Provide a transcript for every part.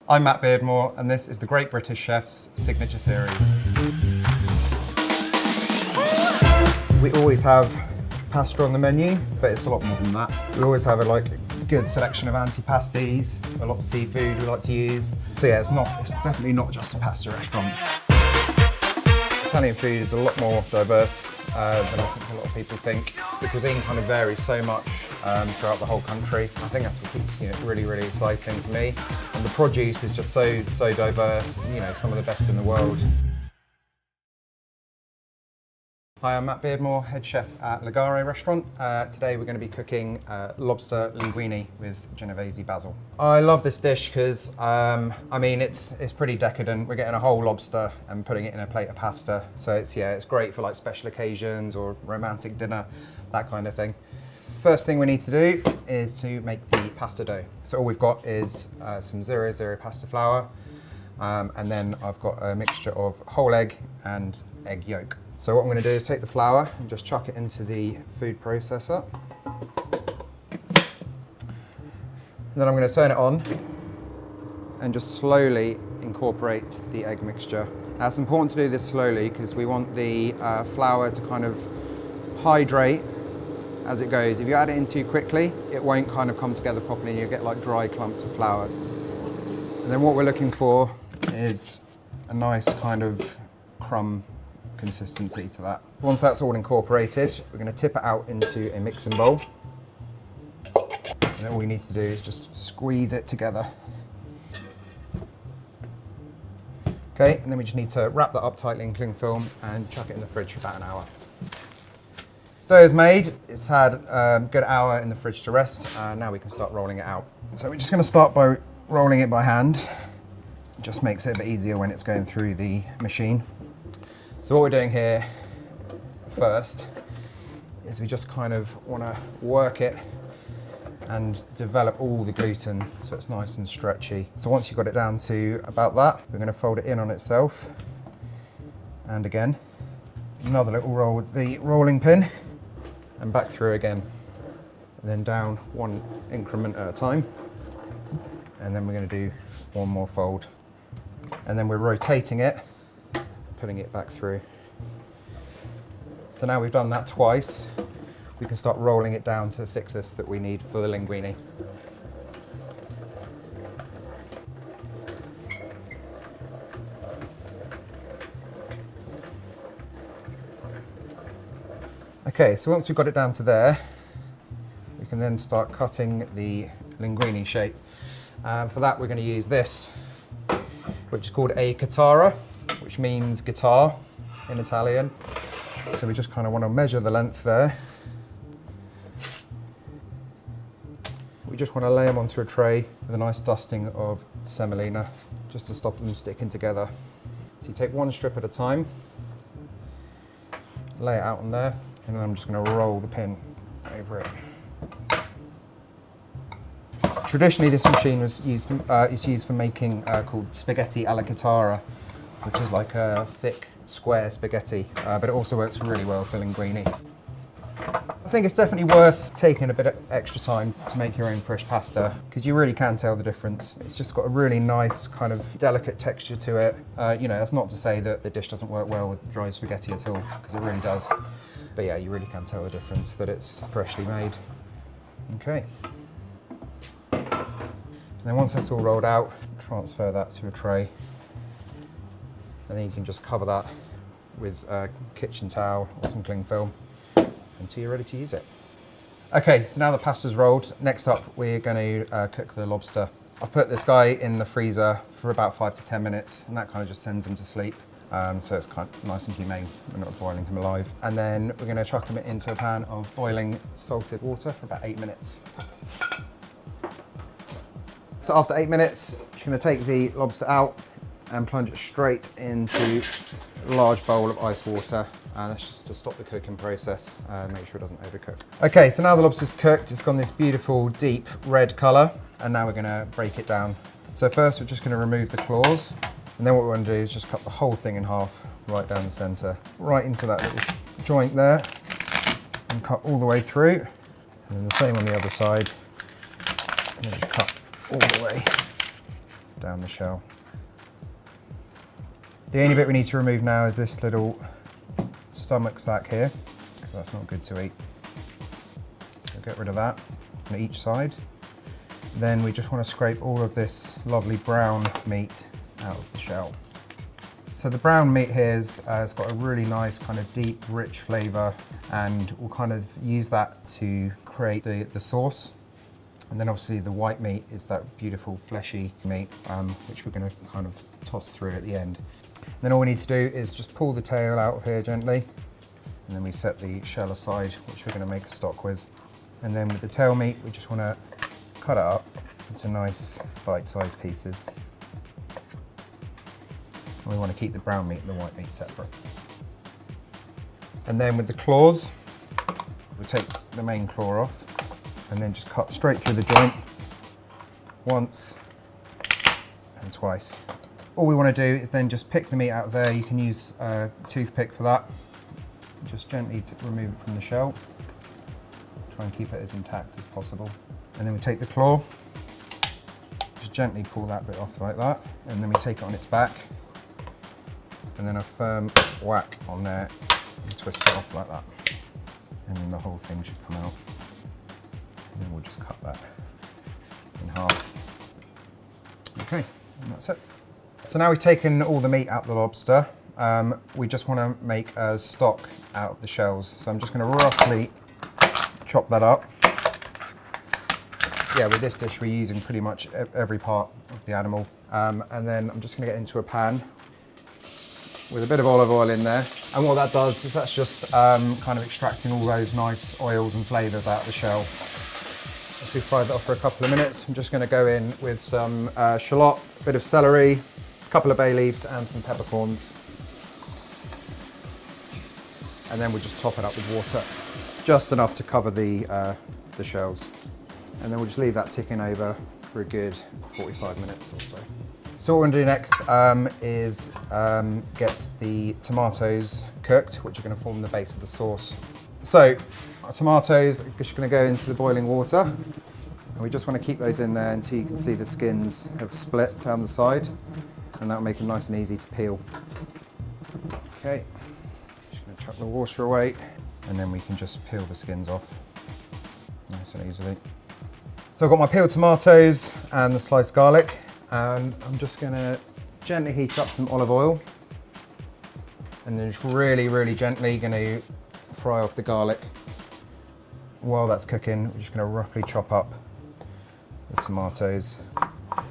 I'm Matt Beardmore, and this is the Great British Chef's Signature Series. We always have pasta on the menu, but it's a lot more than that. We always have a good selection of antipasties, a lot of seafood we like to use. So yeah, it's definitely not just a pasta restaurant. Italian food is a lot more diverse than I think a lot of people think. The cuisine kind of varies so much throughout the whole country. I think that's what keeps it really, really exciting for me. And the produce is just so diverse, some of the best in the world. Hi, I'm Matt Beardmore, head chef at Linguine restaurant. Today we're going to be cooking lobster linguine with Genovese basil. I love this dish because, it's pretty decadent. We're getting a whole lobster and putting it in a plate of pasta. So it's great for special occasions or romantic dinner, that kind of thing. First thing we need to do is to make the pasta dough. So all we've got is some 0-0 pasta flour, and then I've got a mixture of whole egg and egg yolk. So what I'm going to do is take the flour and just chuck it into the food processor. And then I'm going to turn it on and just slowly incorporate the egg mixture. Now it's important to do this slowly because we want the flour to kind of hydrate as it goes. If you add it in too quickly, it won't kind of come together properly and you'll get dry clumps of flour. And then what we're looking for is a nice kind of crumb consistency to that. Once that's all incorporated, we're going to tip it out into a mixing bowl. And then all we need to do is just squeeze it together. Okay, and then we just need to wrap that up tightly in cling film and chuck it in the fridge for about an hour. Dough is made, it's had a good hour in the fridge to rest, and now we can start rolling it out. So we're just going to start by rolling it by hand. It just makes it a bit easier when it's going through the machine. So what we're doing here first is we just kind of want to work it and develop all the gluten so it's nice and stretchy. So once you've got it down to about that, we're going to fold it in on itself. And again, another little roll with the rolling pin and back through again. And then down one increment at a time. And then we're going to do one more fold. And then we're rotating it, putting it back through. So now we've done that twice, we can start rolling it down to the thickness that we need for the linguine. Okay, so once we've got it down to there, we can then start cutting the linguine shape. For that we're going to use this, which is called a chitarra, which means guitar in Italian. So we just kind of want to measure the length there. We just want to lay them onto a tray with a nice dusting of semolina, just to stop them sticking together. So you take one strip at a time, lay it out on there, and then I'm just going to roll the pin over it. Traditionally, this machine was used for making called spaghetti alla chitarra, which is like a thick, square spaghetti, but it also works really well for linguine. I think it's definitely worth taking a bit of extra time to make your own fresh pasta, because you really can tell the difference. It's just got a really nice kind of delicate texture to it. That's not to say that the dish doesn't work well with dry spaghetti at all, because it really does. But yeah, you really can tell the difference that it's freshly made. Okay. And then once that's all rolled out, transfer that to a tray. And then you can just cover that with a kitchen towel or some cling film until you're ready to use it. Okay, so now the pasta's rolled, next up we're going to cook the lobster. I've put this guy in the freezer for about 5 to 10 minutes, and that kind of just sends him to sleep. So it's kind of nice and humane, we're not boiling him alive. And then we're going to chuck him into a pan of boiling salted water for about 8 minutes. So after 8 minutes, I'm just going to take the lobster out and plunge it straight into a large bowl of ice water. And that's just to stop the cooking process and make sure it doesn't overcook. Okay, so now the lobster's cooked, it's gone this beautiful deep red colour, and now we're going to break it down. So first we're just going to remove the claws, and then what we're going to do is just cut the whole thing in half, right down the centre, right into that little joint there, and cut all the way through. And then the same on the other side, and then just cut all the way down the shell. The only bit we need to remove now is this little stomach sac here, because that's not good to eat. So get rid of that on each side. Then we just want to scrape all of this lovely brown meat out of the shell. So the brown meat here has got a really nice kind of deep, rich flavour, and we'll kind of use that to create the sauce. And then obviously the white meat is that beautiful fleshy meat, which we're going to kind of toss through at the end. And then all we need to do is just pull the tail out of here gently, and then we set the shell aside, which we're going to make a stock with. And then with the tail meat, we just want to cut it up into nice bite-sized pieces. And we want to keep the brown meat and the white meat separate. And then with the claws, we'll take the main claw off and then just cut straight through the joint once and twice. All we want to do is then just pick the meat out of there. You can use a toothpick for that. Just gently remove it from the shell. Try and keep it as intact as possible. And then we take the claw, just gently pull that bit off like that, and then we take it on its back, and then a firm whack on there and twist it off like that. And then the whole thing should come out. And then we'll just cut that in half. Okay, and that's it. So now we've taken all the meat out of the lobster, we just want to make a stock out of the shells. So I'm just going to roughly chop that up. Yeah, with this dish we're using pretty much every part of the animal. And then I'm just going to get into a pan with a bit of olive oil in there. And what that does is that's just kind of extracting all those nice oils and flavours out of the shell. As we fry that off for a couple of minutes, I'm just going to go in with some shallot, a bit of celery, a couple of bay leaves and some peppercorns. And then we'll just top it up with water, just enough to cover the shells. And then we'll just leave that ticking over for a good 45 minutes or so. So what we're going to do next is get the tomatoes cooked, which are going to form the base of the sauce. So our tomatoes are just going to go into the boiling water. And we just want to keep those in there until you can see the skins have split down the side. And that'll make them nice and easy to peel. Okay, just going to chuck the water away. And then we can just peel the skins off nice and easily. So I've got my peeled tomatoes and the sliced garlic, and I'm just going to gently heat up some olive oil, and then just really, really gently going to fry off the garlic. While that's cooking, we're just going to roughly chop up the tomatoes.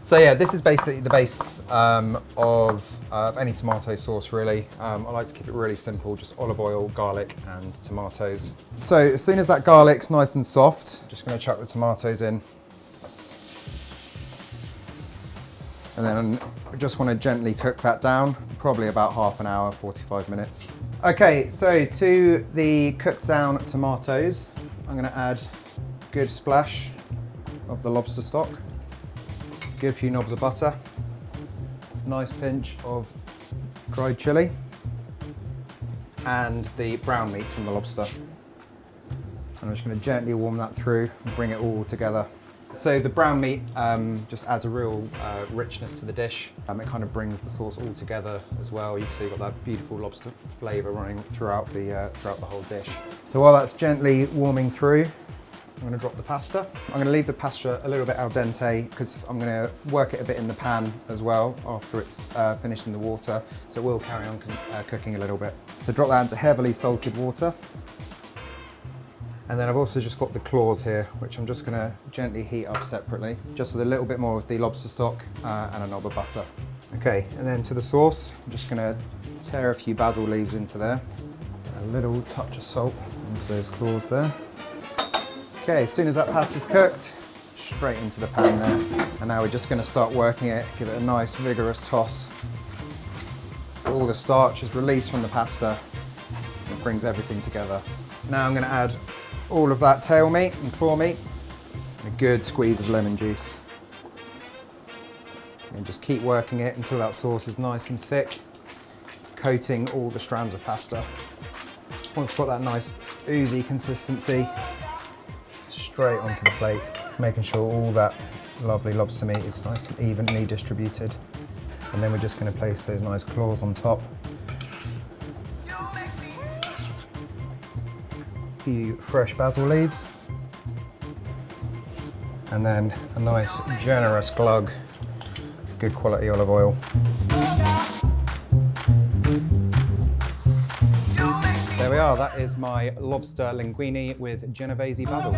So yeah, this is basically the base of any tomato sauce really. I like to keep it really simple, just olive oil, garlic and tomatoes. So as soon as that garlic's nice and soft, just going to chuck the tomatoes in. And then I just want to gently cook that down, probably about half an hour, 45 minutes. Okay, so to the cooked down tomatoes, I'm going to add a good splash of the lobster stock. Give a few knobs of butter, nice pinch of dried chili, and the brown meat from the lobster. And I'm just going to gently warm that through and bring it all together. So the brown meat just adds a real richness to the dish. It kind of brings the sauce all together as well. You can see you've got that beautiful lobster flavour running throughout the whole dish. So while that's gently warming through, I'm going to drop the pasta. I'm going to leave the pasta a little bit al dente because I'm going to work it a bit in the pan as well after it's finished in the water, so it will carry on cooking a little bit. So drop that into heavily salted water. And then I've also just got the claws here, which I'm just going to gently heat up separately, just with a little bit more of the lobster stock and a knob of butter. Okay, and then to the sauce, I'm just going to tear a few basil leaves into there, a little touch of salt into those claws there. Okay, as soon as that pasta's cooked, straight into the pan there. And now we're just going to start working it, give it a nice vigorous toss. So all the starch is released from the pasta and it brings everything together. Now I'm going to add all of that tail meat and claw meat and a good squeeze of lemon juice. And just keep working it until that sauce is nice and thick, coating all the strands of pasta. Once it's got that nice oozy consistency, straight onto the plate, making sure all that lovely lobster meat is nice and evenly distributed. And then we're just going to place those nice claws on top. A few fresh basil leaves. And then a nice generous glug, good quality olive oil. There we are, that is my lobster linguine with Genovese basil.